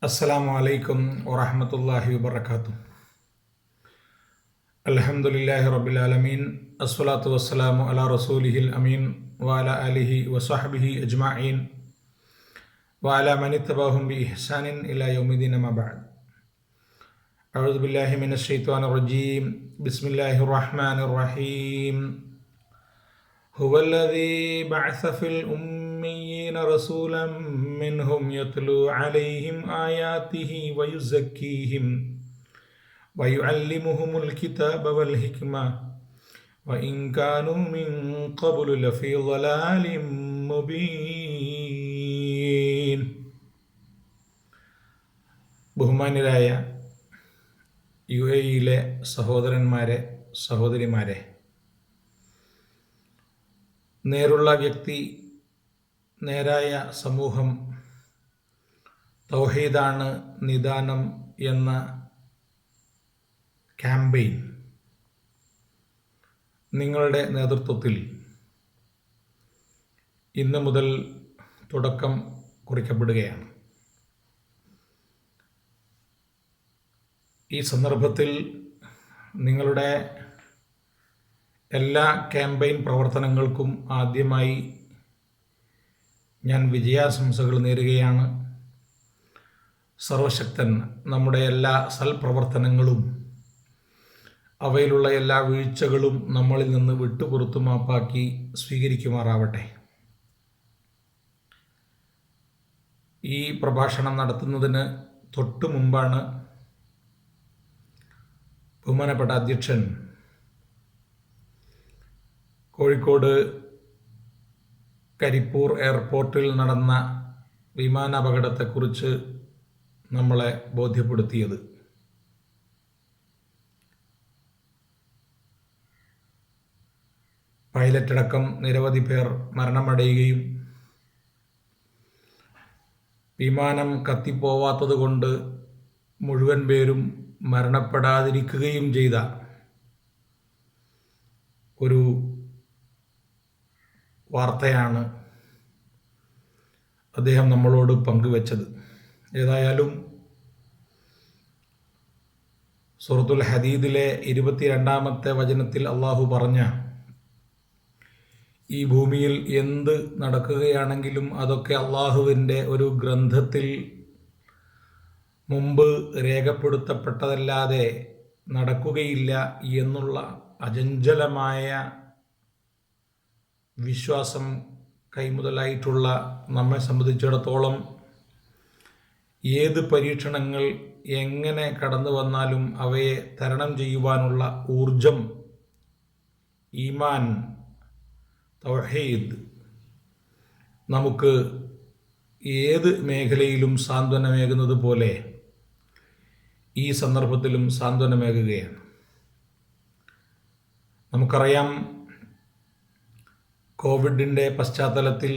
അസ്സലാമു അലൈക്കും വറഹ്മത്തുള്ളാഹി വബറകാതുഹു. അൽഹംദുലില്ലാഹി റബ്ബിൽ ആലമീൻ. അസ്സലാത്തു വസ്സലാമു അലാ റസൂലിഹിൽ അമീൻ വഅലാ ആലിഹി വസഹ്ബിഹി അജ്മഈൻ വഅലാ മൻ ഇത്തബഅഹും ബിഇഹ്സാനിൻ ഇലാ യൗമിദ്ദീൻ. അമ്മാ ബഅദ്. അഊദു ബില്ലാഹി മിനശ് ശൈത്വാനിർ റജീം. ബിസ്മില്ലാഹിർ റഹ്മാനിർ റഹീം. ഹുവല്ലദീ ബഅസ ഫിൽ ഉമ്മീന റസൂലൻ മിൻഹും യത്ലൂ അലൈഹിം ആയാതിഹി വയുസക്കീഹിം വയുഅല്ലിമുഹുമുൽ കിതാബ വൽ ഹിക്മ വഇൻ കാനൂ മിൻ ഖബ്ലു ലഫീ ളലാലിൻ മുബീൻ. ബഹുമാന്യരായ UAE-യിലെ സഹോദരന്മാരെ, സഹോദരിമാരെ, നേരുള്ള വ്യക്തി, നേരായ സമൂഹം, തൗഹീദാണ് നിദാനം എന്ന ക്യാമ്പയിൻ നിങ്ങളുടെ നേതൃത്വത്തിൽ ഇന്ന് മുതൽ തുടക്കം കുറിക്കപ്പെടുകയാണ്. ഈ സന്ദർഭത്തിൽ നിങ്ങളുടെ എല്ലാ ക്യാമ്പയിൻ പ്രവർത്തനങ്ങൾക്കും ആദ്യമായി ഞാൻ വിജയാശംസകൾ നേരുകയാണ്. സർവശക്തൻ നമ്മുടെ എല്ലാ സൽപ്രവർത്തനങ്ങളും അവയിലുള്ള എല്ലാ വീഴ്ചകളും നമ്മളിൽ നിന്ന് വിട്ടുപുറത്തു മാപ്പാക്കി സ്വീകരിക്കുമാറാവട്ടെ. ഈ പ്രഭാഷണം നടത്തുന്നതിന് തൊട്ടു മുമ്പാണ് ബഹുമാനപ്പെട്ട അധ്യക്ഷൻ കോഴിക്കോട് കരിപ്പൂർ എയർപോർട്ടിൽ നടന്ന വിമാനാപകടത്തെക്കുറിച്ച് നമ്മളെ ബോധ്യപ്പെടുത്തിയത്. പൈലറ്റടക്കം നിരവധി പേർ മരണമടയുകയും വിമാനം കത്തിപ്പോവാത്തത് കൊണ്ട് മുഴുവൻ പേരും മരണപ്പെടാതിരിക്കുകയും ചെയ്ത ഒരു വാർത്തയാണ് അദ്ദേഹം നമ്മളോട് പങ്കുവച്ചത്. ഏതായാലും സൂറത്തുൽ ഹദീദിലെ 22-ാമത്തെ വചനത്തിൽ അള്ളാഹു പറഞ്ഞ ഈ ഭൂമിയിൽ എന്ത് നടക്കുകയാണെങ്കിലും അതൊക്കെ അള്ളാഹുവിൻ്റെ ഒരു ഗ്രന്ഥത്തിൽ മുമ്പ് രേഖപ്പെടുത്തപ്പെട്ടതല്ലാതെ നടക്കുകയില്ല എന്നുള്ള അചഞ്ചലമായ വിശ്വാസം കൈമുതലായിട്ടുള്ള നമ്മെ സംബന്ധിച്ചിടത്തോളം ഏത് പരീക്ഷണങ്ങൾ എങ്ങനെ കടന്നു വന്നാലും അവയെ തരണം ചെയ്യുവാനുള്ള ഊർജം, ഈമാൻ, തൗഹീദ് നമുക്ക് ഏത് മേഖലയിലും സാന്ത്വനമേകുന്നത് പോലെ ഈ സന്ദർഭത്തിലും സാന്ത്വനമേകുകയാണ്. നമുക്കറിയാം, കോവിഡിൻ്റെ പശ്ചാത്തലത്തിൽ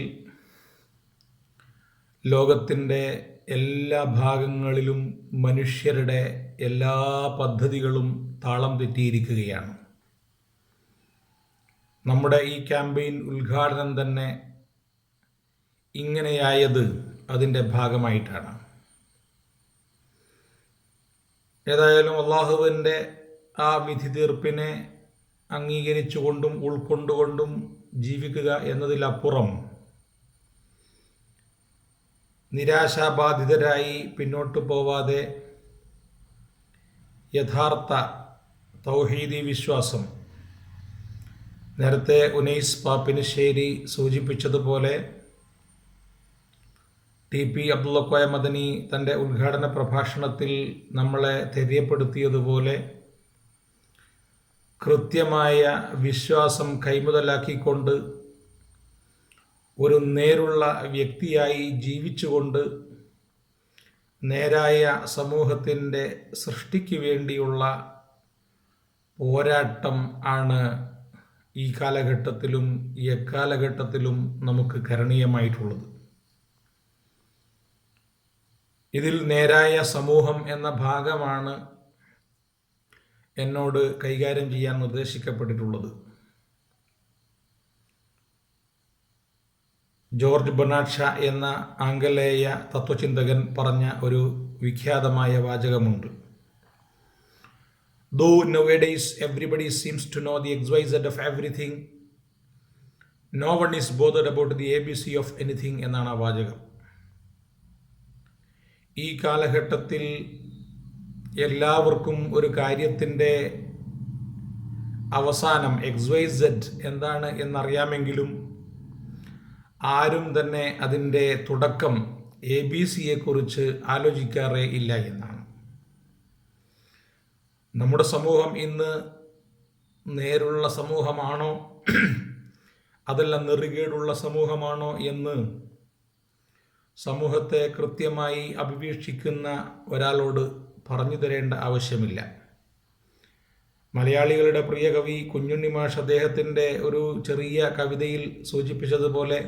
ലോകത്തിൻ്റെ എല്ലാ ഭാഗങ്ങളിലും മനുഷ്യരുടെ എല്ലാ പദ്ധതികളും താളം തെറ്റിയിരിക്കുകയാണ്. നമ്മുടെ ഈ ക്യാമ്പയിൻ ഉദ്ഘാടനം തന്നെ ഇങ്ങനെയായത് അതിൻ്റെ ഭാഗമായിട്ടാണ്. ഏതായാലും അള്ളാഹുവിൻ്റെ ആ വിധി തീർപ്പിനെ അംഗീകരിച്ചുകൊണ്ടും ഉൾക്കൊണ്ടുകൊണ്ടും ജീവിക്കുക എന്നതിലപ്പുറം നിരാശാബാധിതരായി പിന്നോട്ടു പോവാതെ യഥാർത്ഥ തൗഹീദി വിശ്വാസം, നേരത്തെ ഉനൈസ് പാപ്പിനിശ്ശേരി സൂചിപ്പിച്ചതുപോലെ, TP അബ്ദുള്ളക്കോയ മദനി തൻ്റെ ഉദ്ഘാടന പ്രഭാഷണത്തിൽ നമ്മളെ തെര്യപ്പെടുത്തിയതുപോലെ, കൃത്യമായ വിശ്വാസം കൈമുതലാക്കിക്കൊണ്ട് ഒരു നേരുള്ള വ്യക്തിയായി ജീവിച്ചുകൊണ്ട് നേരായ സമൂഹത്തിൻ്റെ സൃഷ്ടിക്ക് വേണ്ടിയുള്ള പോരാട്ടം ആണ് ഈ കാലഘട്ടത്തിലും എക്കാലഘട്ടത്തിലും നമുക്ക് കരണീയമായിട്ടുള്ളത്. ഇതിൽ നേരായ സമൂഹം എന്ന ഭാഗമാണ് എന്നോട് കൈകാര്യം ചെയ്യാൻ നിർദ്ദേശിക്കപ്പെട്ടിട്ടുള്ളത്. ജോർജ് ബെർണാഡ് ഷാ എന്ന ആംഗലേയ തത്വചിന്തകൻ പറഞ്ഞ ഒരു വിഖ്യാതമായ വാചകമുണ്ട്. Though nowadays everybody seems to know the XYZ of everything, no one is bothered about the ABC of anything എന്നാണ് ആ വാചകം. ഈ കാലഘട്ടത്തിൽ എല്ലാവർക്കും ഒരു കാര്യത്തിൻ്റെ അവസാനം XYZ എന്താണ് എന്നറിയാമെങ്കിലും ആരും തന്നെ അതിൻ്റെ തുടക്കം ABCയെക്കുറിച്ച് ആലോചിക്കാറേ ഇല്ല എന്നാണ്. നമ്മുടെ സമൂഹം ഇന്ന് നേരുള്ള സമൂഹമാണോ അതല്ല നെറുകേടുള്ള സമൂഹമാണോ എന്ന് സമൂഹത്തെ കൃത്യമായി അഭിവീക്ഷിക്കുന്ന ഒരാളോട് പറഞ്ഞു തരേണ്ട ആവശ്യമില്ല. മലയാളികളുടെ പ്രിയ കവി കുഞ്ഞുണ്ണി മാഷ് അദ്ദേഹത്തിൻ്റെ ഒരു ചെറിയ കവിതയിൽ സൂചിപ്പിച്ചതുപോലെ,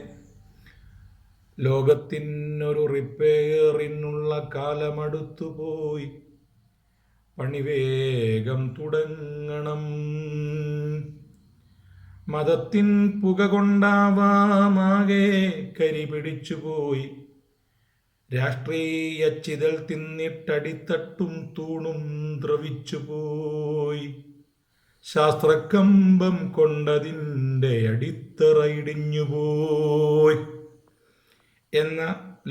ലോകത്തിനൊരു റിപ്പയറിനുള്ള കാലമടുത്തുപോയി, പണിവേഗം തുടങ്ങണം, മതത്തിൻ പുക കൊണ്ടാവാമാകെ കരി പിടിച്ചുപോയി, രാഷ്ട്രീയ ചിതൽ തിന്നിട്ടടിത്തട്ടും തൂണും ദ്രവിച്ചുപോയി, ശാസ്ത്രക്കമ്പം കൊണ്ടതിൻ്റെ അടിത്തറ ഇടിഞ്ഞുപോയി എന്ന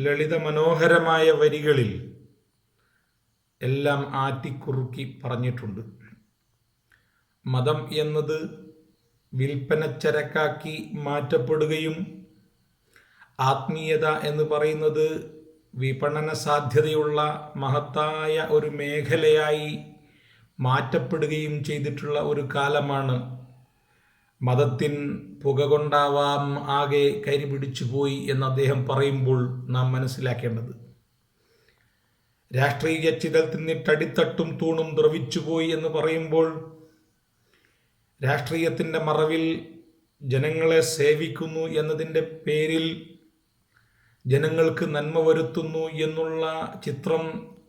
ലളിത മനോഹരമായ വരികളിൽ എല്ലാം ആറ്റിക്കുറുക്കി പറഞ്ഞിട്ടുണ്ട്. മതം എന്നത് വിൽപ്പനച്ചരക്കാക്കി മാറ്റപ്പെടുകയും ആത്മീയത എന്ന് പറയുന്നത് വിപണന സാധ്യതയുള്ള മഹത്തായ ഒരു മേഖലയായി മാറ്റപ്പെടുകയും ചെയ്തിട്ടുള്ള ഒരു കാലമാണ്. മതത്തിൻ പുക കൊണ്ടാവാം ആകെ കരി പിടിച്ചുപോയി എന്ന് അദ്ദേഹം പറയുമ്പോൾ നാം മനസ്സിലാക്കേണ്ടത്, രാഷ്ട്രീയ ചിതൽ തിന്നിട്ടടിത്തട്ടും തൂണും ദ്രവിച്ചുപോയി എന്ന് പറയുമ്പോൾ രാഷ്ട്രീയത്തിൻ്റെ മറവിൽ ജനങ്ങളെ സേവിക്കുന്നു എന്നതിൻ്റെ പേരിൽ ജനങ്ങൾക്ക് നന്മ വരുത്തുന്നു എന്നുള്ള ചിത്രം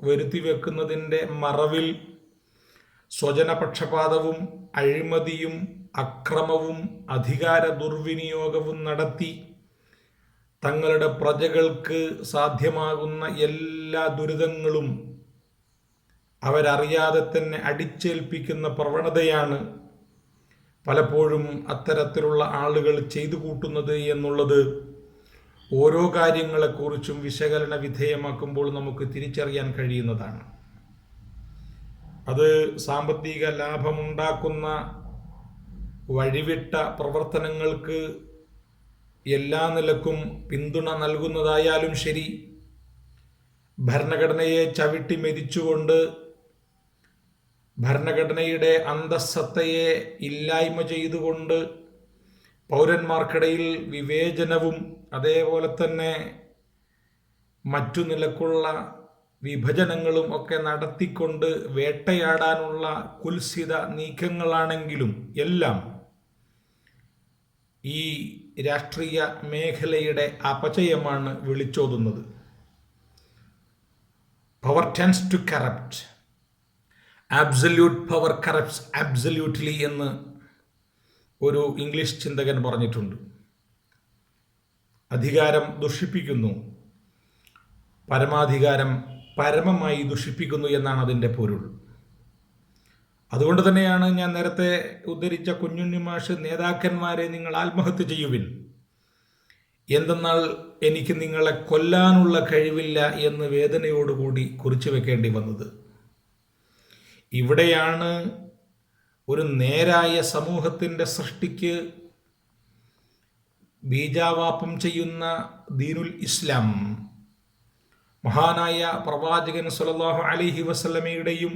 വരുത്തി വെക്കുന്നതിൻ്റെ മറവിൽ സ്വജനപക്ഷപാതവും അഴിമതിയും അക്രമവും അധികാര ദുർവിനിയോഗവും നടത്തി തങ്ങളുടെ പ്രജകൾക്ക് സാധ്യമാകുന്ന എല്ലാ ദുരിതങ്ങളും അവരറിയാതെ തന്നെ അടിച്ചേൽപ്പിക്കുന്ന പ്രവണതയാണ് പലപ്പോഴും അത്തരത്തിലുള്ള ആളുകൾ ചെയ്തു കൂട്ടുന്നത് എന്നുള്ളത് ഓരോ കാര്യങ്ങളെക്കുറിച്ചും വിശകലന വിധേയമാക്കുമ്പോൾ നമുക്ക് തിരിച്ചറിയാൻ കഴിയുന്നതാണ്. അത് സാമ്പത്തിക ലാഭമുണ്ടാക്കുന്ന വഴിവിട്ട പ്രവർത്തനങ്ങൾക്ക് എല്ലാ നിലക്കും പിന്തുണ നൽകുന്നതായാലും ശരി, ഭരണഘടനയെ ചവിട്ടി മെതിച്ചുകൊണ്ട് ഭരണഘടനയുടെ അന്തസ്സത്തയെ ഇല്ലായ്മ ചെയ്തുകൊണ്ട് പൗരന്മാർക്കിടയിൽ വിവേചനവും അതേപോലെ തന്നെ മറ്റു നിലക്കുള്ള വിഭജനങ്ങളും ഒക്കെ നടത്തിക്കൊണ്ട് വേട്ടയാടാനുള്ള കുൽസിത നീക്കങ്ങളാണെങ്കിലും എല്ലാം ഈ രാഷ്ട്രീയ മേഖലയുടെ അപചയമാണ് വിളിച്ചോതുന്നത്. Power tends to corrupt, absolute power corrupts absolutely എന്ന് ഒരു ഇംഗ്ലീഷ് ചിന്തകൻ പറഞ്ഞിട്ടുണ്ട്. അധികാരം ദുഷിപ്പിക്കുന്നു, പരമാധികാരം പരമമായി ദുഷിപ്പിക്കുന്നു എന്നാണ് അതിൻ്റെ പൊരുൾ. അതുകൊണ്ട് തന്നെയാണ് ഞാൻ നേരത്തെ ഉദ്ധരിച്ച കുഞ്ഞുണ്ണി മാഷ്, നേതാക്കന്മാരെ നിങ്ങൾ ആത്മഹത്യ ചെയ്യുവിൻ, എന്തെന്നാൽ എനിക്ക് നിങ്ങളെ കൊല്ലാനുള്ള കഴിവില്ല എന്ന് വേദനയോടുകൂടി കുറിച്ചു വെക്കേണ്ടി വന്നത്. ഇവിടെയാണ് ഒരു നേരായ സമൂഹത്തിൻ്റെ സൃഷ്ടിക്ക് ബീജാവാപം ചെയ്യുന്ന ദീനുൽ ഇസ്ലാം, മഹാനായ പ്രവാചകൻ സ്വല്ലല്ലാഹു അലൈഹി വസല്ലമയുടെയും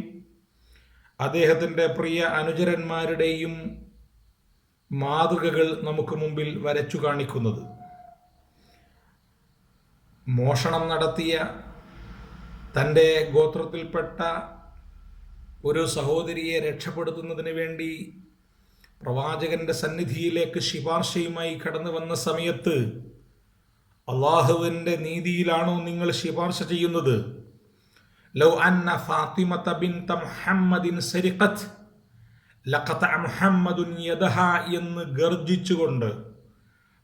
അദ്ദേഹത്തിൻ്റെ പ്രിയ അനുചരന്മാരുടെയും മാതൃകകൾ നമുക്ക് മുമ്പിൽ വരച്ചു കാണിക്കുന്നത്. മോഷണം നടത്തിയ തൻ്റെ ഗോത്രത്തിൽപ്പെട്ട ഒരു സഹോദരിയെ രക്ഷപ്പെടുത്തുന്നതിന് വേണ്ടി പ്രവാചകന്റെ സന്നിധിയിലേക്ക് ശുപാർശയുമായി കടന്നു വന്ന സമയത്ത്, അള്ളാഹുവിൻ്റെ നീതിയിലാണോ നിങ്ങൾ ശുപാർശ ചെയ്യുന്നത്? ലൗ അന്ന ഫാത്തിമത ബിൻത മുഹമ്മദിൻ സരിഖത് ലഖത മുഹമ്മദുൻ യദഹ എന്ന് ഗർജിച്ചുകൊണ്ട്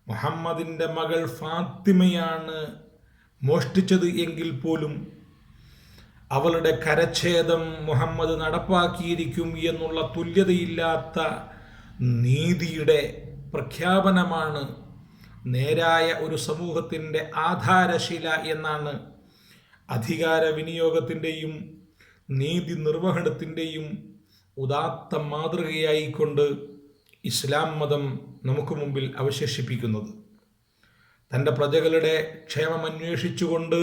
മുഹമ്മദിൻ്റെ മകൾ ഫാത്തിമയാണ് മോഷ്ടിച്ചത് എങ്കിൽ പോലും അവളുടെ കരച്ഛേദം മുഹമ്മദ് നടപ്പാക്കിയിരിക്കും എന്നുള്ള തുല്യതയില്ലാത്ത നീതിയുടെ പ്രഖ്യാപനമാണ് നേരായ ഒരു സമൂഹത്തിൻ്റെ ആധാരശില എന്നാണ് അധികാര വിനിയോഗത്തിൻ്റെയും നീതി നിർവഹണത്തിൻ്റെയും ഉദാത്ത മാതൃകയായിക്കൊണ്ട് ഇസ്ലാം മതം നമുക്ക് മുമ്പിൽ അവശേഷിപ്പിക്കുന്നത്. തൻ്റെ പ്രജകളുടെ ക്ഷേമം അന്വേഷിച്ചുകൊണ്ട്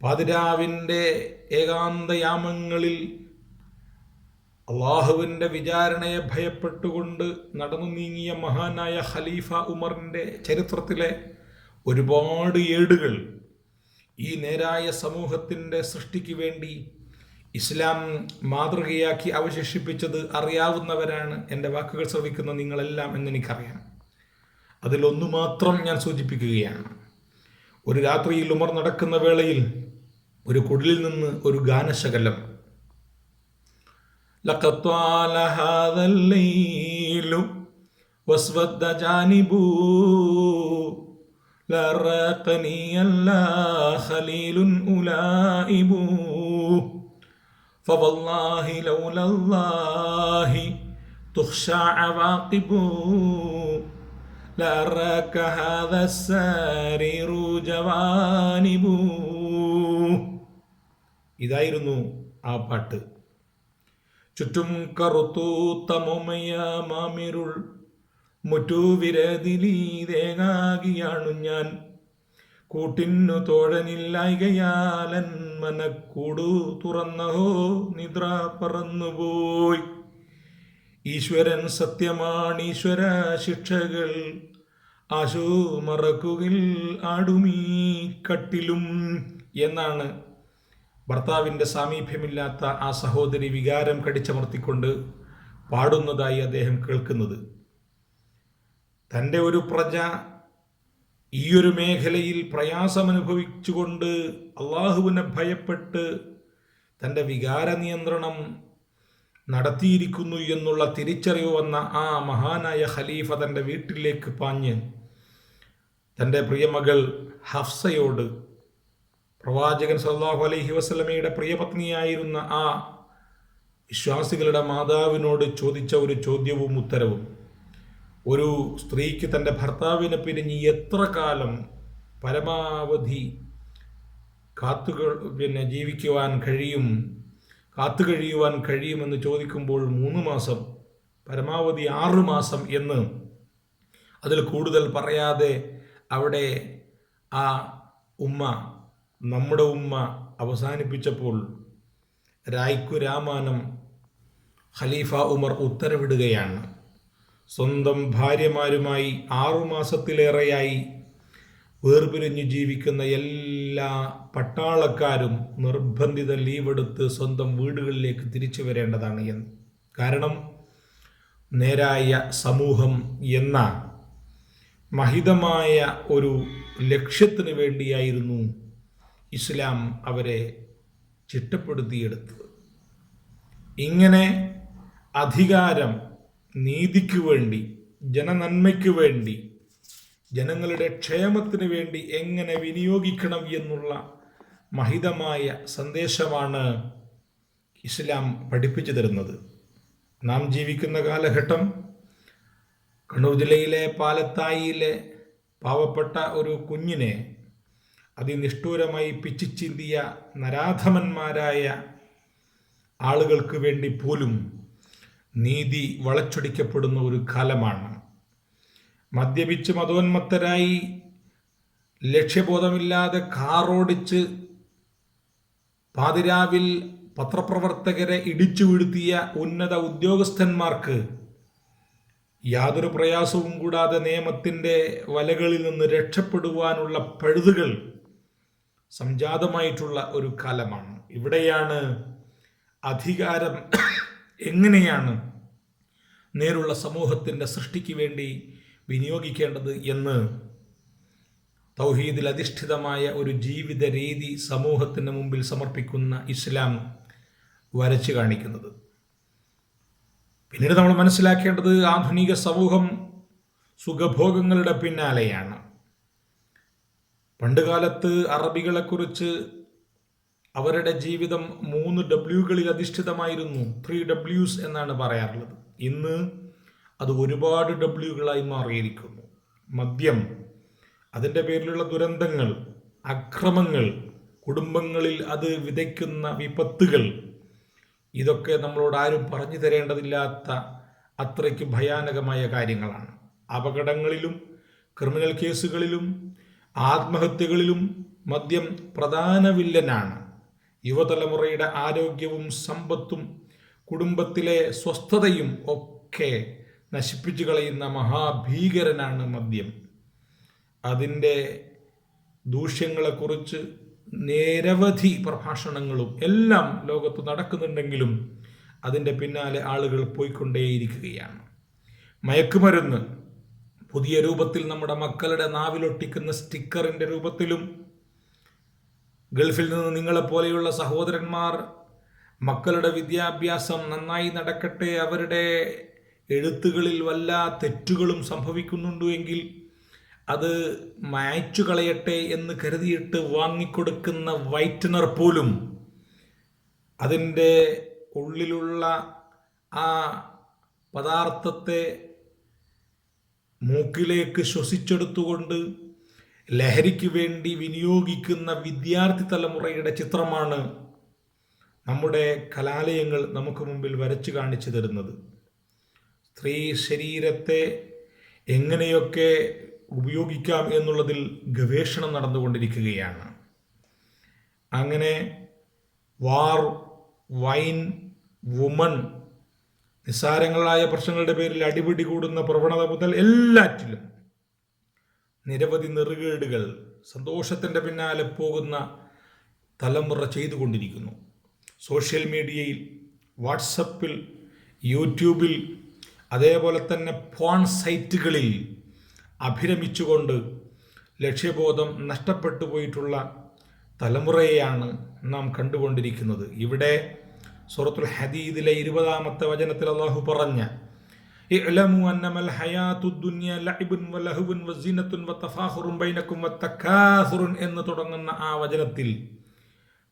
പാതിരാവിൻ്റെ ഏകാന്തയാമങ്ങളിൽ അള്ളാഹുവിൻ്റെ വിചാരണയെ ഭയപ്പെട്ടുകൊണ്ട് നടന്നു നീങ്ങിയ മഹാനായ ഖലീഫ ഉമറിൻ്റെ ചരിത്രത്തിലെ ഒരുപാട് ഏടുകൾ ഈ നേരായ സമൂഹത്തിൻ്റെ സൃഷ്ടിക്ക് വേണ്ടി ഇസ്ലാം മാതൃകയാക്കി അവശേഷിപ്പിച്ചത് അറിയാവുന്നവരാണ് എൻ്റെ വാക്കുകൾ ശ്രവിക്കുന്ന നിങ്ങളെല്ലാം എന്നെനിക്കറിയാം. അതിലൊന്നു മാത്രം ഞാൻ സൂചിപ്പിക്കുകയാണ്. ഒരു രാത്രിയിൽ ഉമർ നടക്കുന്ന വേളയിൽ ഒരു കുടിലിൽ നിന്ന് ഒരു ഗാനശകലം, ലഖദ് ത്വാല ഹാദൽ ലൈലു വസ്വദ്ദ ജാനിബു ലറഖനി അല്ലാ ഖലീലുൻ ഉലൈബു ഫവല്ലാഹി ലൗലല്ലാഹി തുഖ്ശാ അവാഖിബു ലറക ഹാദ സരീറു ജവാനിബു. ഇതായിരുന്നു ആ പാട്ട്. ചുറ്റും കറുത്തൂത്ത മൊമയ മാമിരുൾ മുറ്റുവിരതിലീതേകാകിയാണു ഞാൻ, കൂട്ടിന്നു തോഴനില്ലായികയാലൻ മനക്കൂടു തുറന്നഹോ നിദ്ര പറന്നുപോയി. ഈശ്വരൻ സത്യമാണീശ്വര ശിക്ഷകൾ ആശു മറക്കുകിൽ ആടുമീ കട്ടിലും എന്നാണ് ഭർത്താവിൻ്റെ സാമീപ്യമില്ലാത്ത ആ സഹോദരി വികാരം കടിച്ചമർത്തിക്കൊണ്ട് പാടുന്നതായി അദ്ദേഹം കേൾക്കുന്നത്. തൻ്റെ ഒരു പ്രജ ഈയൊരു മേഖലയിൽ പ്രയാസമനുഭവിച്ചുകൊണ്ട് അള്ളാഹുവിനെ ഭയപ്പെട്ട് തൻ്റെ വികാര നിയന്ത്രണം നടത്തിയിരിക്കുന്നു എന്നുള്ള തിരിച്ചറിവ് വന്ന ആ മഹാനായ ഖലീഫ തൻ്റെ വീട്ടിലേക്ക് പാഞ്ഞ് തൻ്റെ പ്രിയമകൾ ഹഫ്സയോട് പ്രവാചകൻ സല്ലല്ലാഹു അലൈഹി വസല്ലമയുടെ പ്രിയപത്നിയായിരുന്ന ആ വിശ്വാസികളുടെ മാതാവിനോട് ചോദിച്ച ഒരു ചോദ്യവും ഉത്തരവും, ഒരു സ്ത്രീക്ക് തൻ്റെ ഭർത്താവിനെ പിരിഞ്ഞ് എത്ര കാലം പരമാവധി കാത്തുകഴിയുവാൻ കഴിയുമെന്ന് ചോദിക്കുമ്പോൾ 3 മാസം, പരമാവധി 6 മാസം എന്ന് അതിൽ കൂടുതൽ പറയാതെ അവിടെ ആ ഉമ്മ, നമ്മുടെ ഉമ്മ അവസാനിപ്പിച്ചപ്പോൾ രായ്ക്കു രാമാനം ഖലീഫ ഉമർ ഉത്തരവിടുകയാണ്. സ്വന്തം ഭാര്യമാരുമായി 6 മാസത്തിലേറെയായി വേർപിരിഞ്ഞ് ജീവിക്കുന്ന എല്ലാ പട്ടാളക്കാരും നിർബന്ധിത ലീവെടുത്ത് സ്വന്തം വീടുകളിലേക്ക് തിരിച്ചു വരേണ്ടതാണ് എന്ന്. കാരണം നേരായ സമൂഹം എന്ന മഹിതമായ ഒരു ലക്ഷ്യത്തിന് വേണ്ടിയായിരുന്നു ഇസ്ലാം അവരെ ചിട്ടപ്പെടുത്തിയെടുത്തത്. ഇങ്ങനെ അധികാരം നീതിക്ക് വേണ്ടി, ജനനന്മയ്ക്ക് വേണ്ടി, ജനങ്ങളുടെ ക്ഷേമത്തിന് വേണ്ടി എങ്ങനെ വിനിയോഗിക്കണം എന്നുള്ള മഹിതമായ സന്ദേശമാണ് ഇസ്ലാം പഠിപ്പിച്ചു തരുന്നത്. നാം ജീവിക്കുന്ന കാലഘട്ടം കണ്ണൂർ ജില്ലയിലെ പാലത്തായിയിലെ പാവപ്പെട്ട ഒരു കുഞ്ഞിനെ അതിനിഷ്ഠൂരമായി പിച്ചിച്ചിന്തിയ നരാധമന്മാരായ ആളുകൾക്ക് വേണ്ടി പോലും നീതി വളച്ചൊടിക്കപ്പെടുന്ന ഒരു കാലമാണ്. മദ്യപിച്ച് മതോന്മത്തരായി ലക്ഷ്യബോധമില്ലാതെ കാറോടിച്ച് പാതിരാവിൽ പത്രപ്രവർത്തകരെ ഇടിച്ചു വീഴ്ത്തിയ ഉന്നത ഉദ്യോഗസ്ഥന്മാർക്ക് യാതൊരു പ്രയാസവും കൂടാതെ നിയമത്തിൻ്റെ വലകളിൽ നിന്ന് രക്ഷപ്പെടുവാനുള്ള പഴുതുകൾ സംജാതമായിട്ടുള്ള ഒരു കാലമാണ്. ഇവിടെയാണ് അധികാരം എങ്ങനെയാണ് നേരുള്ള സമൂഹത്തിൻ്റെ സൃഷ്ടിക്ക് വേണ്ടി വിനിയോഗിക്കേണ്ടത് എന്ന് തൗഹീദിൽ അധിഷ്ഠിതമായ ഒരു ജീവിത രീതി സമൂഹത്തിന് മുമ്പിൽ സമർപ്പിക്കുന്ന ഇസ്ലാം വരച്ചു കാണിക്കുന്നത്. പിന്നീട് നമ്മൾ മനസ്സിലാക്കേണ്ടത്, ആധുനിക സമൂഹം സുഖഭോഗങ്ങളുടെ പിന്നാലെയാണ്. പണ്ടുകാലത്ത് അറബികളെക്കുറിച്ച് അവരുടെ ജീവിതം 3 W അധിഷ്ഠിതമായിരുന്നു. 3 Ws എന്നാണ് പറയാറുള്ളത്. ഇന്ന് അത് ഒരുപാട് W മാറിയിരിക്കുന്നു. മദ്യം, അതിൻ്റെ പേരിലുള്ള ദുരന്തങ്ങൾ, അക്രമങ്ങൾ, കുടുംബങ്ങളിൽ അത് വിതയ്ക്കുന്ന വിപത്തുകൾ, ഇതൊക്കെ നമ്മളോട് ആരും പറഞ്ഞു തരേണ്ടതില്ലാത്ത അത്രയ്ക്ക് ഭയാനകമായ കാര്യങ്ങളാണ്. അപകടങ്ങളിലും ക്രിമിനൽ കേസുകളിലും ആത്മഹത്യകളിലും മദ്യം പ്രധാന വില്ലനാണ്. യുവതലമുറയുടെ ആരോഗ്യവും സമ്പത്തും കുടുംബത്തിലെ സ്വസ്ഥതയും ഒക്കെ നശിപ്പിച്ചു കളയുന്ന മഹാഭീകരനാണ് മദ്യം. അതിൻ്റെ ദൂഷ്യങ്ങളെക്കുറിച്ച് നിരവധി പ്രഭാഷണങ്ങളും എല്ലാം ലോകത്ത് നടക്കുന്നുണ്ടെങ്കിലും അതിൻ്റെ പിന്നാലെ ആളുകൾ പോയിക്കൊണ്ടേയിരിക്കുകയാണ്. മയക്കുമരുന്ന് പുതിയ രൂപത്തിൽ നമ്മുടെ മക്കളുടെ നാവിലൊട്ടിക്കുന്ന സ്റ്റിക്കറിൻ്റെ രൂപത്തിലും, ഗൾഫിൽ നിന്ന് നിങ്ങളെപ്പോലെയുള്ള സഹോദരന്മാർ മക്കളുടെ വിദ്യാഭ്യാസം നന്നായി നടക്കട്ടെ, അവരുടെ എഴുത്തുകളിൽ വല്ല തെറ്റുകളും സംഭവിക്കുന്നുണ്ടോ എങ്കിൽ അത് മായ്ച്ചു കളയട്ടെ എന്ന് കരുതിയിട്ട് വാങ്ങിക്കൊടുക്കുന്ന വൈറ്റനർ പോലും അതിൻ്റെ ഉള്ളിലുള്ള ആ പദാർത്ഥത്തെ മൂക്കിലേക്ക് ശ്വസിച്ചെടുത്തുകൊണ്ട് ലഹരിക്ക് വേണ്ടി വിനിയോഗിക്കുന്ന വിദ്യാർത്ഥി തലമുറയുടെ ചിത്രമാണ് നമ്മുടെ കലാലയങ്ങൾ നമുക്ക് മുമ്പിൽ വരച്ചു കാണിച്ചു തരുന്നത്. സ്ത്രീ ശരീരത്തെ എങ്ങനെയൊക്കെ ഉപയോഗിക്കാം എന്നുള്ളതിൽ ഗവേഷണം നടന്നുകൊണ്ടിരിക്കുകയാണ്. അങ്ങനെ വാർ, വൈൻ, വുമൺ, നിസ്സാരങ്ങളായ പ്രശ്നങ്ങളുടെ പേരിൽ അടിപിടി കൂടുന്ന പ്രവണത മുതൽ എല്ലാറ്റിലും നിരവധി നെറുകേടുകൾ സന്തോഷത്തിൻ്റെ പിന്നാലെ പോകുന്ന തലമുറ ചെയ്തുകൊണ്ടിരിക്കുന്നു. സോഷ്യൽ മീഡിയയിൽ, വാട്സപ്പിൽ, യൂട്യൂബിൽ, അതേപോലെ തന്നെ പോൺ സൈറ്റുകളിൽ അഭിരമിച്ചുകൊണ്ട് ലക്ഷ്യബോധം നഷ്ടപ്പെട്ടു പോയിട്ടുള്ള തലമുറയെയാണ് നാം കണ്ടുകൊണ്ടിരിക്കുന്നത്. ഇവിടെ സൂറത്തുൽ ഹദീദിലെ 20-ാമത്തെ വചനത്തിൽ അല്ലാഹു പറഞ്ഞ ഇഅ്ലമു അന്നമൽ ഹയാത്തുദ് ദുനിയ ലഅബുൻ വലഹുവൻ വസീനത്തുൻ വതഫാഖുറുൻ ബൈനകും വതകാസുറുൻ എന്ന് തുടങ്ങുന്ന ആ വചനത്തിൽ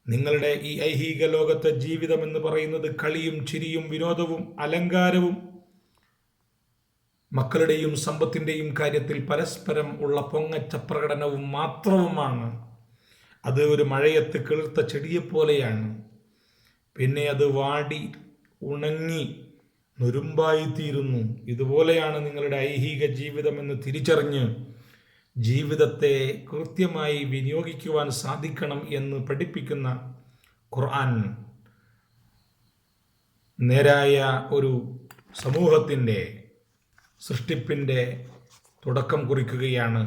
നിങ്ങളുടെ ഈ ഐഹിക ലോകത്തെ ജീവിതം എന്ന് പറയുന്നത് കളിയും ചിരിയും വിനോദവും അലങ്കാരവും മക്കളുടെയും സമ്പത്തിൻ്റെയും കാര്യത്തിൽ പരസ്പരം ഉള്ള പൊങ്ങച്ച പ്രകടനവും മാത്രവുമാണ്. അത് ഒരു മഴയത്ത് കിളിർത്ത ചെടിയെപ്പോലെയാണ്. പിന്നെ അത് വാടി ഉണങ്ങി നുരുമ്പായിത്തീരുന്നു. ഇതുപോലെയാണ് നിങ്ങളുടെ ഐഹിക ജീവിതമെന്ന് തിരിച്ചറിഞ്ഞ് ജീവിതത്തെ കൃത്യമായി വിനിയോഗിക്കുവാൻ സാധിക്കണം എന്ന് പഠിപ്പിക്കുന്ന ഖുർആൻ നേരായ ഒരു സമൂഹത്തിൻ്റെ സൃഷ്ടിപ്പിൻ്റെ തുടക്കം കുറിക്കുകയാണ്.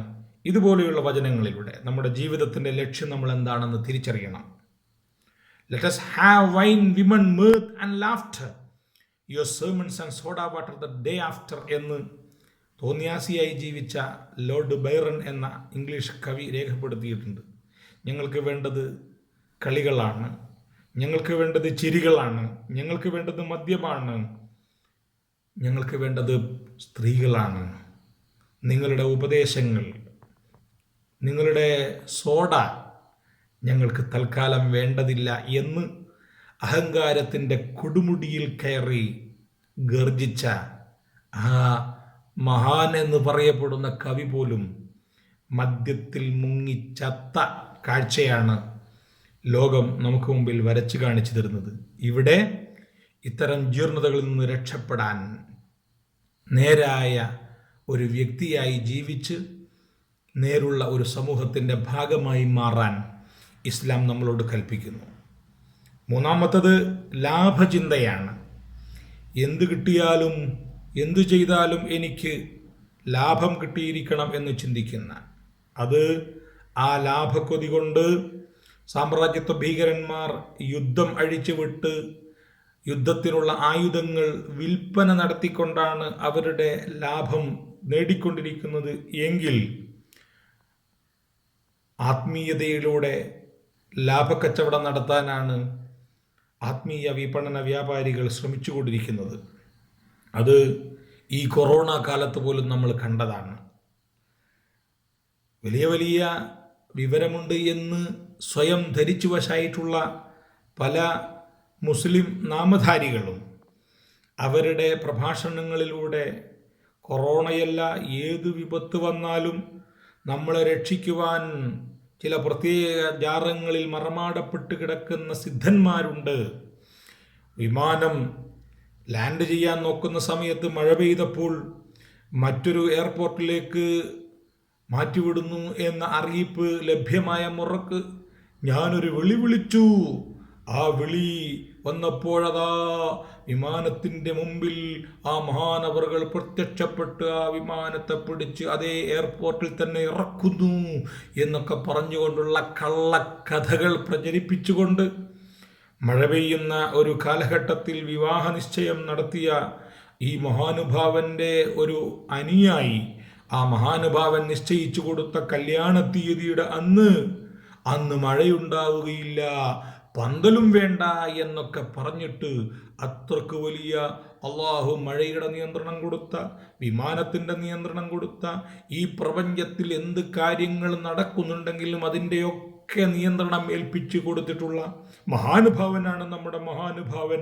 ഇതുപോലെയുള്ള വചനങ്ങളിലൂടെ നമ്മുടെ ജീവിതത്തിൻ്റെ ലക്ഷ്യം നമ്മൾ എന്താണെന്ന് തിരിച്ചറിയണം. Let us have wine, women, mirth and laughter, your sermons and soda water the day after എന്ന് തോന്നിയാസിയായി ജീവിച്ച ലോർഡ് ബൈറൺ എന്ന ഇംഗ്ലീഷ് കവി രേഖപ്പെടുത്തിയിട്ടുണ്ട്. ഞങ്ങൾക്ക് വേണ്ടത് കളികളാണ്, ഞങ്ങൾക്ക് വേണ്ടത് ചിരികളാണ്, ഞങ്ങൾക്ക് വേണ്ടത് മദ്യമാണ്, ഞങ്ങൾക്ക് വേണ്ടത് സ്ത്രീകളാണ്. നിങ്ങളുടെ ഉപദേശങ്ങൾ, നിങ്ങളുടെ സോഡ ഞങ്ങൾക്ക് തൽക്കാലം വേണ്ടതില്ല എന്ന് അഹങ്കാരത്തിൻ്റെ കൊടുമുടിയിൽ കയറി ഗർജിച്ച ആ മഹാൻ എന്ന് പറയപ്പെടുന്ന കവി പോലും മദ്യത്തിൽ മുങ്ങിച്ചത്ത കാഴ്ചയാണ് ലോകം നമുക്ക് മുമ്പിൽ വരച്ചു കാണിച്ചു തരുന്നത്. ഇവിടെ ഇത്തരം ജീർണതകളിൽ നിന്ന് രക്ഷപ്പെടാൻ, നേരായ ഒരു വ്യക്തിയായി ജീവിച്ച് നേരുള്ള ഒരു സമൂഹത്തിൻ്റെ ഭാഗമായി മാറാൻ ഇസ്ലാം നമ്മളോട് കൽപ്പിക്കുന്നു. മൂന്നാമത്തത് ലാഭചിന്തയാണ്. എന്ത് കിട്ടിയാലും എന്തു ചെയ്താലും എനിക്ക് ലാഭം കിട്ടിയിരിക്കണം എന്ന് ചിന്തിക്കുന്ന, അത് ആ ലാഭക്കൊതി കൊണ്ട് സാമ്രാജ്യത്വ ഭീകരന്മാർ യുദ്ധം അഴിച്ചുവിട്ട് യുദ്ധത്തിനുള്ള ആയുധങ്ങൾ വിൽപ്പന നടത്തിക്കൊണ്ടാണ് അവരുടെ ലാഭം നേടിക്കൊണ്ടിരിക്കുന്നത് എങ്കിൽ ആത്മീയതയിലൂടെ ലാഭക്കച്ചവടം നടത്താനാണ് ആത്മീയ വിപണന വ്യാപാരികൾ ശ്രമിച്ചുകൊണ്ടിരിക്കുന്നത്. അത് ഈ കൊറോണ കാലത്ത് പോലും നമ്മൾ കണ്ടതാണ്. വലിയ വലിയ വിവരമുണ്ട് എന്ന് സ്വയം ധരിച്ചു വശായിട്ടുള്ള പല മുസ്ലിം നാമധാരികളും അവരുടെ പ്രഭാഷണങ്ങളിലൂടെ കൊറോണയല്ല, ഏത് വിപത്ത് വന്നാലും നമ്മളെ രക്ഷിക്കുവാൻ ചില പ്രത്യേക ജാറങ്ങളിൽ മറമാടപ്പെട്ട് കിടക്കുന്ന സിദ്ധന്മാരുണ്ട്. വിമാനം ലാൻഡ് ചെയ്യാൻ നോക്കുന്ന സമയത്ത് മഴ പെയ്തപ്പോൾ മറ്റൊരു എയർപോർട്ടിലേക്ക് മാറ്റിവിടുന്നു എന്ന അറിയിപ്പ് ലഭ്യമായ മുറക്ക് ഞാനൊരു വിളി വിളിച്ചു. ആ വിളി വന്നപ്പോഴതാ വിമാനത്തിൻ്റെ മുമ്പിൽ ആ മഹാനവറുകൾ പ്രത്യക്ഷപ്പെട്ട് ആ വിമാനത്തെ പിടിച്ച് അതേ എയർപോർട്ടിൽ തന്നെ ഇറക്കുന്നു എന്നൊക്കെ പറഞ്ഞുകൊണ്ടുള്ള കള്ളക്കഥകൾ പ്രചരിപ്പിച്ചുകൊണ്ട് മഴ പെയ്യുന്ന ഒരു കാലഘട്ടത്തിൽ വിവാഹ നിശ്ചയം നടത്തിയ ഈ മഹാനുഭാവൻ്റെ ഒരു അനുയായി, ആ മഹാനുഭാവൻ നിശ്ചയിച്ചു കൊടുത്ത കല്യാണ തീയതിയുടെ അന്ന് മഴയുണ്ടാവുകയില്ല, പന്തലും വേണ്ട എന്നൊക്കെ പറഞ്ഞിട്ട് അത്രക്ക് വലിയ അള്ളാഹു മഴയുടെ നിയന്ത്രണം കൊടുത്ത, വിമാനത്തിൻ്റെ നിയന്ത്രണം കൊടുത്ത, ഈ പ്രപഞ്ചത്തിൽ എന്ത് കാര്യങ്ങൾ നടക്കുന്നുണ്ടെങ്കിലും അതിൻ്റെയൊക്കെ നിയന്ത്രണം ഏൽപ്പിച്ചു കൊടുത്തിട്ടുള്ള മഹാനുഭാവനാണ് നമ്മുടെ മഹാനുഭാവൻ.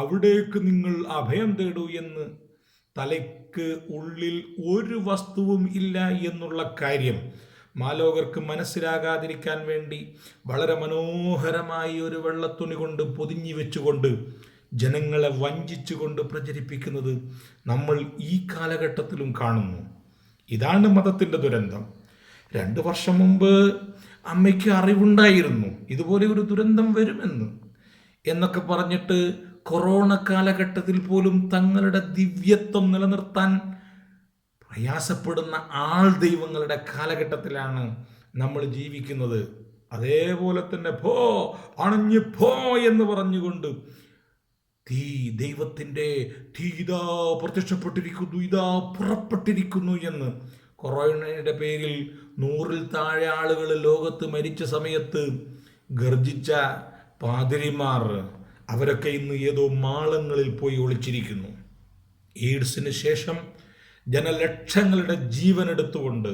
അവിടേക്ക് നിങ്ങൾ അഭയം തേടൂ എന്ന് തലയ്ക്ക് ഉള്ളിൽ ഒരു വസ്തുവും ഇല്ല എന്നുള്ള കാര്യം മാലോകർക്ക് മനസ്സിലാകാതിരിക്കാൻ വേണ്ടി വളരെ മനോഹരമായി ഒരു വെള്ളത്തുണി കൊണ്ട് പൊതിഞ്ഞു വെച്ചുകൊണ്ട് ജനങ്ങളെ വഞ്ചിച്ചുകൊണ്ട് പ്രചരിപ്പിക്കുന്നത് നമ്മൾ ഈ കാലഘട്ടത്തിലും കാണുന്നു. ഇതാണ് മതത്തിൻ്റെ ദുരന്തം. 2 വർഷം മുമ്പ് അമ്മയ്ക്ക് അറിവുണ്ടായിരുന്നു ഇതുപോലെ ഒരു ദുരന്തം വരുമെന്ന് എന്നൊക്കെ പറഞ്ഞിട്ട് കൊറോണ കാലഘട്ടത്തിൽ പോലും തങ്ങളുടെ ദിവ്യത്വം നിലനിർത്താൻ പ്രയാസപ്പെടുന്ന ആൾ ദൈവങ്ങളുടെ കാലഘട്ടത്തിലാണ് നമ്മൾ ജീവിക്കുന്നത്. അതേപോലെ തന്നെ അണഞ്ഞു എന്ന് പറഞ്ഞുകൊണ്ട് ദൈവത്തിൻ്റെ തീ ഇതാ പ്രത്യക്ഷപ്പെട്ടിരിക്കുന്നു, ഇതാ പുറപ്പെട്ടിരിക്കുന്നു എന്ന് കൊറോണയുടെ പേരിൽ 100-ൽ താഴെ ആളുകൾ ലോകത്ത് മരിച്ച സമയത്ത് ഗർജിച്ച പാതിരിമാർ അവരൊക്കെ ഇന്ന് ഏതോ മാളങ്ങളിൽ പോയി ഒളിച്ചിരിക്കുന്നു. എയ്ഡ്സിന് ശേഷം ജനലക്ഷങ്ങളുടെ ജീവൻ എടുത്തുകൊണ്ട്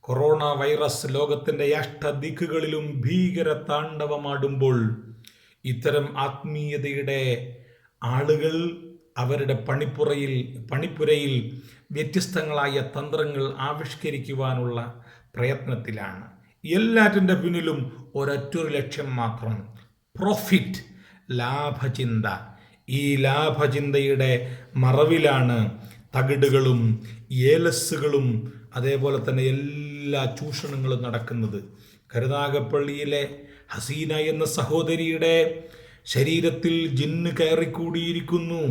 കൊറോണ വൈറസ് ലോകത്തിൻ്റെ അഷ്ടദിക്കുകളിലും ഭീകര താണ്ഡവമാടുമ്പോൾ ഇത്തരം ആത്മീയതയുടെ ആളുകൾ അവരുടെ പണിപ്പുരയിൽ വ്യത്യസ്തങ്ങളായ തന്ത്രങ്ങൾ ആവിഷ്കരിക്കുവാനുള്ള പ്രയത്നത്തിലാണ്. എല്ലാറ്റിൻ്റെ പിന്നിലും ഒരൊറ്റൊരു ലക്ഷ്യം മാത്രം, പ്രോഫിറ്റ്, ലാഭചിന്ത. ഈ ലാഭചിന്തയുടെ മറവിലാണ് തകിടുകളും ഏലസ്സുകളും അതേപോലെ തന്നെ എല്ലാ ചൂഷണങ്ങളും നടക്കുന്നത്. കരുനാഗപ്പള്ളിയിലെ ഹസീന എന്ന സഹോദരിയുടെ ശരീരത്തിൽ ജിന്ന് കയറിക്കൂടിയിരിക്കുന്നു.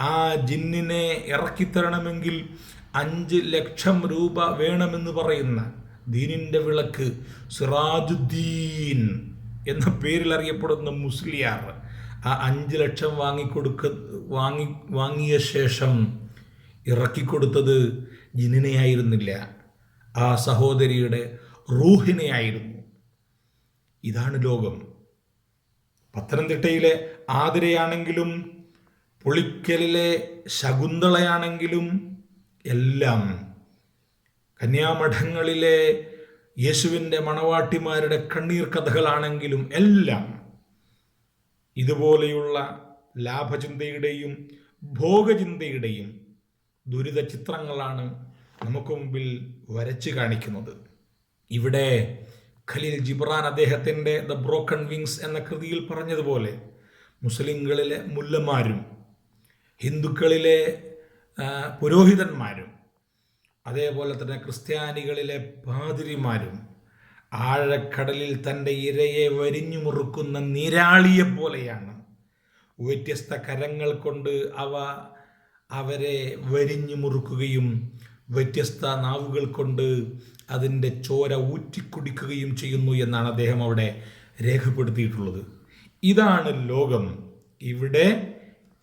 ആ ജിന്നിനെ ഇറക്കിത്തരണമെങ്കിൽ 5 ലക്ഷം രൂപ വേണമെന്ന് പറയുന്ന ദീനിൻ്റെ വിളക്ക് സിറാജുദ്ദീൻ എന്ന പേരിൽ അറിയപ്പെടുന്ന മുസ്ലിയാർ ആ 5 ലക്ഷം വാങ്ങിയ ശേഷം ഇറക്കിക്കൊടുത്തത് ജിന്നിനെയായിരുന്നില്ല, ആ സഹോദരിയുടെ റൂഹിനെയായിരുന്നു. ഇതാണ് ലോകം. പത്തനംതിട്ടയിലെ ആതിരയാണെങ്കിലും പുളിക്കലിലെ ശകുന്തളയാണെങ്കിലും എല്ലാം, കന്യാമഠങ്ങളിലെ യേശുവിൻ്റെ മണവാട്ടിമാരുടെ കണ്ണീർ കഥകളാണെങ്കിലും എല്ലാം ഇതുപോലെയുള്ള ലാഭചിന്തയുടെയും ഭോഗചിന്തയുടെയും ദുരിത ചിത്രങ്ങളാണ് നമുക്ക് മുമ്പിൽ വരച്ച് കാണിക്കുന്നത്. ഇവിടെ ഖലീൽ ജിബ്രാൻ അദ്ദേഹത്തിൻ്റെ ദ ബ്രോക്കൺ വിങ്സ് എന്ന കൃതിയിൽ പറഞ്ഞതുപോലെ മുസ്ലിങ്ങളിലെ മുല്ലമാരും ഹിന്ദുക്കളിലെ പുരോഹിതന്മാരും അതേപോലെ തന്നെ ക്രിസ്ത്യാനികളിലെ പാതിരിമാരും ആഴക്കടലിൽ തൻ്റെ ഇരയെ വരിഞ്ഞു മുറുക്കുന്ന നീരാളിയെ പോലെയാണ്. വ്യത്യസ്ത കരങ്ങൾ കൊണ്ട് അവരെ വരിഞ്ഞു മുറുക്കുകയും വ്യത്യസ്ത നാവുകൾ കൊണ്ട് അതിൻ്റെ ചോര ഊറ്റിക്കുടിക്കുകയും ചെയ്യുന്നു എന്നാണ് അദ്ദേഹം അവിടെ രേഖപ്പെടുത്തിയിട്ടുള്ളത്. ഇതാണ് ലോകം. ഇവിടെ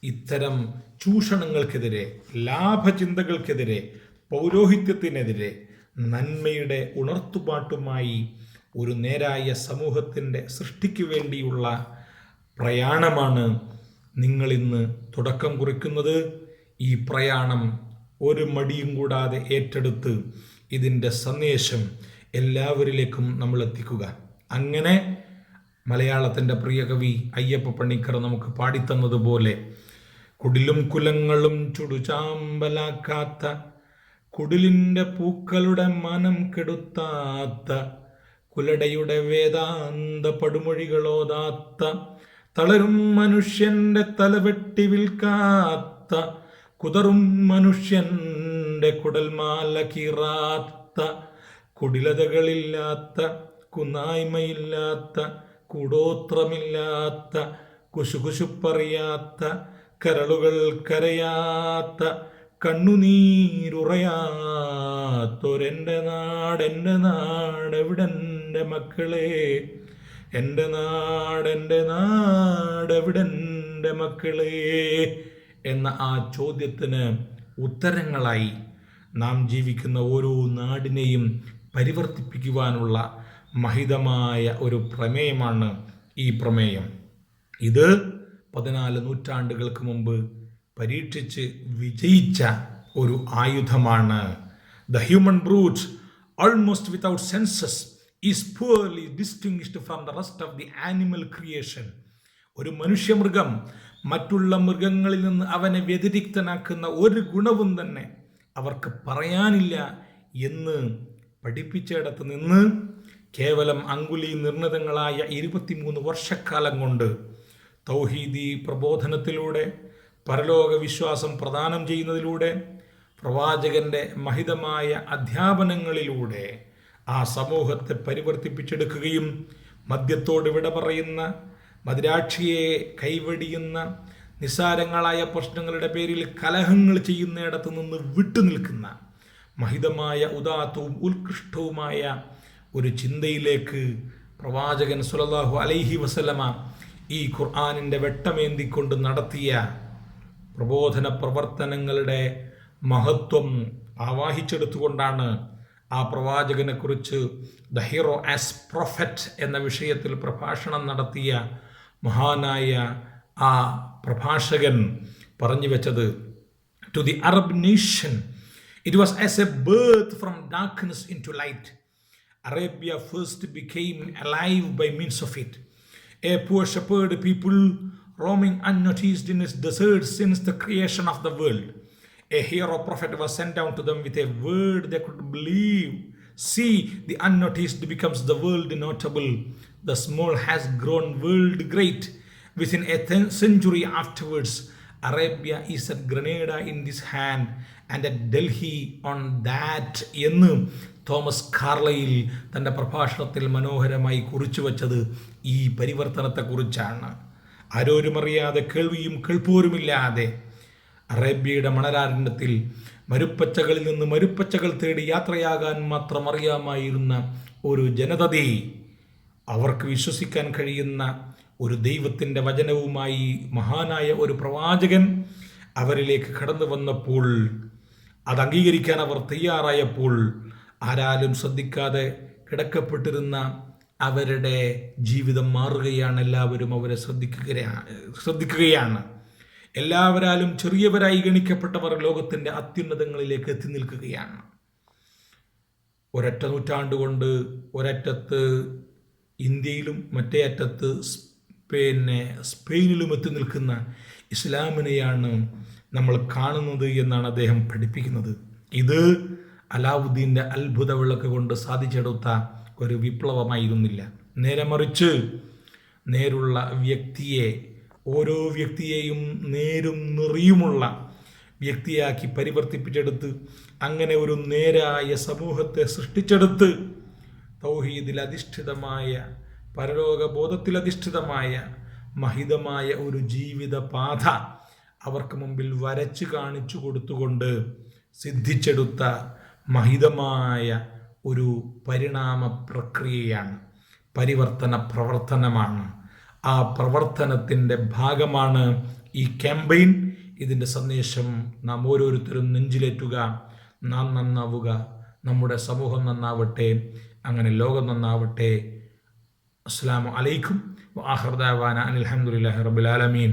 ഇത്തരം ചൂഷണങ്ങൾക്കെതിരെ, ലാഭചിന്തകൾക്കെതിരെ, പൗരോഹിത്യത്തിനെതിരെ നന്മയുടെ ഉണർത്തുപാട്ടുമായി ഒരു നേരായ സമൂഹത്തിൻ്റെ സൃഷ്ടിക്ക് വേണ്ടിയുള്ള പ്രയാണമാണ് നിങ്ങളിന്ന് തുടക്കം കുറിക്കുന്നത്. ഈ പ്രയാണം ഒരു മടിയും കൂടാതെ ഏറ്റെടുത്ത് ഇതിൻ്റെ സന്ദേശം എല്ലാവരിലേക്കും നമ്മൾ എത്തിക്കുക. അങ്ങനെ മലയാളത്തിൻ്റെ പ്രിയ കവി അയ്യപ്പ പണിക്കർ നമുക്ക് പാടിത്തന്നതുപോലെ കുടിലും കുലങ്ങളും ചുടുചാമ്പലാക്കാത്ത, കുടിലിൻ്റെ പൂക്കളുടെ മനം കെടുത്താത്ത, കുലടയുടെ വേദാന്ത പടുമൊഴികളോതാത്ത, തളരും മനുഷ്യൻ്റെ തലവെട്ടി വിൽക്കാത്ത, കുതറും മനുഷ്യൻ്റെ കുടൽമാല കീറാത്ത, കുടിലതകളില്ലാത്ത, കുന്നായ്മയില്ലാത്ത, കൂടോത്രമില്ലാത്ത, കുശുകുശുപ്പറിയാത്ത, കരളുകൾ കരയാത്ത, കണ്ണുനീരുറയാത്തൊരെൻ്റെ നാടെൻ്റെ നാടെവിടെൻ്റെ മക്കളെ, എൻ്റെ നാടെവിടെൻ്റെ മക്കളെ എന്ന ആ ചോദ്യത്തിന് ഉത്തരങ്ങളായി നാം ജീവിക്കുന്ന ഓരോ നാടിനെയും പരിവർത്തിപ്പിക്കുവാനുള്ള മഹിതമായ ഒരു പ്രമേയമാണ് ഈ പ്രമേയം. ഇത് 14 നൂറ്റാണ്ടുകൾക്ക് മുമ്പ് പരീക്ഷിച്ച് വിജയിച്ച ഒരു ആയുധമാണ്. The human brute almost without senses is poorly distinguished from the rest of the animal creation. ഒരു മനുഷ്യമൃഗം മറ്റുള്ള മൃഗങ്ങളിൽ നിന്ന് അവനെ വ്യതിരിക്തനാക്കുന്ന ഒരു ഗുണവും തന്നെ അവർക്ക് പറയാനില്ല എന്ന് പഠിപ്പിച്ചിടത്ത് നിന്ന് കേവലം അങ്കുലി നിർണിതങ്ങളായ 23 വർഷക്കാലം കൊണ്ട് തൗഹീദി പ്രബോധനത്തിലൂടെ, പരലോക വിശ്വാസം പ്രദാനം ചെയ്യുന്നതിലൂടെ, പ്രവാചകന്റെ മഹിതമായ അധ്യാപനങ്ങളിലൂടെ ആ സമൂഹത്തെ പരിവർത്തിപ്പിച്ചെടുക്കുകയും മദ്യത്തോട് വിട പറയുന്ന, മദിരാക്ഷിയെ കൈവെടിയുന്ന, നിസ്സാരങ്ങളായ പ്രശ്നങ്ങളുടെ പേരിൽ കലഹങ്ങൾ ചെയ്യുന്നിടത്ത് നിന്ന് വിട്ടുനിൽക്കുന്ന മഹിതമായ ഉദാത്തവും ഉത്കൃഷ്ടവുമായ ഒരു ചിന്തയിലേക്ക് പ്രവാചകൻ സ്വല്ലല്ലാഹു അലൈഹി വസല്ലമ ഈ ഖുർആനിൻ്റെ വെട്ടമേന്തിക്കൊണ്ട് നടത്തിയ പ്രബോധന പ്രവർത്തനങ്ങളുടെ മഹത്വം ആവാഹിച്ചെടുത്തുകൊണ്ടാണ് ആ പ്രവാചകനെക്കുറിച്ച് ദ ഹീറോ ആസ് പ്രൊഫറ്റ് എന്ന വിഷയത്തിൽ പ്രഭാഷണം നടത്തിയ മഹാനായ ആ പ്രഭാഷകൻ പറഞ്ഞു വെച്ചത്, to the Arab nation it was as a birth from darkness into light. Arabia first became alive by means of it. A poor shepherd people roaming unnoticed in its deserts since the creation of the world. A hero prophet was sent down to them with a word they could believe. See, the unnoticed becomes the world notable. The small has grown world great. Within a century afterwards, Arabia is at Grenada in this hand and at Delhi on that എന്ന് Thomas Carlill തൻ്റെ പ്രഭാഷണത്തിൽ മനോഹരമായി കുറിച്ചു വച്ചത് ഈ പരിവർത്തനത്തെക്കുറിച്ചാണ്. ആരോരുമറിയാതെ, കേൾവിയും കേൾപ്പോരുമില്ലാതെ അറേബ്യയുടെ മണരാരണ്യത്തിൽ മരുപ്പച്ചകളിൽ നിന്ന് മരുപ്പച്ചകൾ തേടി യാത്രയാകാൻ മാത്രം അറിയാമായിരുന്ന ഒരു ജനതയെ അവർക്ക് വിശ്വസിക്കാൻ കഴിയുന്ന ഒരു ദൈവത്തിൻ്റെ വചനവുമായി മഹാനായ ഒരു പ്രവാചകൻ അവരിലേക്ക് കടന്നു വന്നപ്പോൾ, അത് അംഗീകരിക്കാൻ അവർ തയ്യാറായപ്പോൾ, ആരാലും ശ്രദ്ധിക്കാതെ കിടക്കപ്പെട്ടിരുന്ന അവരുടെ ജീവിതം മാറുകയാണ്. എല്ലാവരും അവരെ ശ്രദ്ധിക്കുകയാണ്. എല്ലാവരാലും ചെറിയവരായി ഗണിക്കപ്പെട്ടവർ ലോകത്തിൻ്റെ അത്യുന്നതങ്ങളിലേക്ക് എത്തി നിൽക്കുകയാണ്. ഒരൊറ്റ നൂറ്റാണ്ടുകൊണ്ട് ഒരറ്റത്ത് ഇന്ത്യയിലും മറ്റേ അറ്റത്ത് സ്പെയിനിലും എത്തി നിൽക്കുന്ന ഇസ്ലാമിനെയാണ് നമ്മൾ കാണുന്നത് എന്നാണ് അദ്ദേഹം പഠിപ്പിക്കുന്നത്. ഇത് അലാവുദ്ദീൻ്റെ അത്ഭുത വിളക്ക് കൊണ്ട് സാധിച്ചെടുത്ത ഒരു വിപ്ലവമായിരുന്നില്ല. നേരെ മറിച്ച് നേരുള്ള വ്യക്തിയെ, ഓരോ വ്യക്തിയെയും നേരും നിറിയുമുള്ള വ്യക്തിയാക്കി പരിവർത്തിപ്പിച്ചെടുത്ത് അങ്ങനെ ഒരു നേരായ സമൂഹത്തെ സൃഷ്ടിച്ചെടുത്ത് തൗഹീദിൽ അധിഷ്ഠിതമായ, പരലോകബോധത്തിലധിഷ്ഠിതമായ മഹിതമായ ഒരു ജീവിത പാത അവർക്ക് മുമ്പിൽ വരച്ച് കാണിച്ചു കൊടുത്തുകൊണ്ട് സിദ്ധിച്ചെടുത്ത മഹിതമായ ഒരു പരിണാമ പ്രക്രിയയാണ്, പരിവർത്തന പ്രവർത്തനമാണ്. ആ പ്രവർത്തനത്തിൻ്റെ ഭാഗമാണ് ഈ ക്യാമ്പയിൻ. ഇതിൻ്റെ സന്ദേശം നാം ഓരോരുത്തരും നെഞ്ചിലേറ്റുക. നാം നന്നാവുക, നമ്മുടെ സമൂഹം നന്നാവട്ടെ, അങ്ങനെ ലോകം നന്നാവട്ടെ. അസ്സലാമു അലൈക്കും വ ആഖിറു ദഅവാന അനിൽ ഹംദുലില്ലാഹി റബ്ബിൽ ആലമീൻ.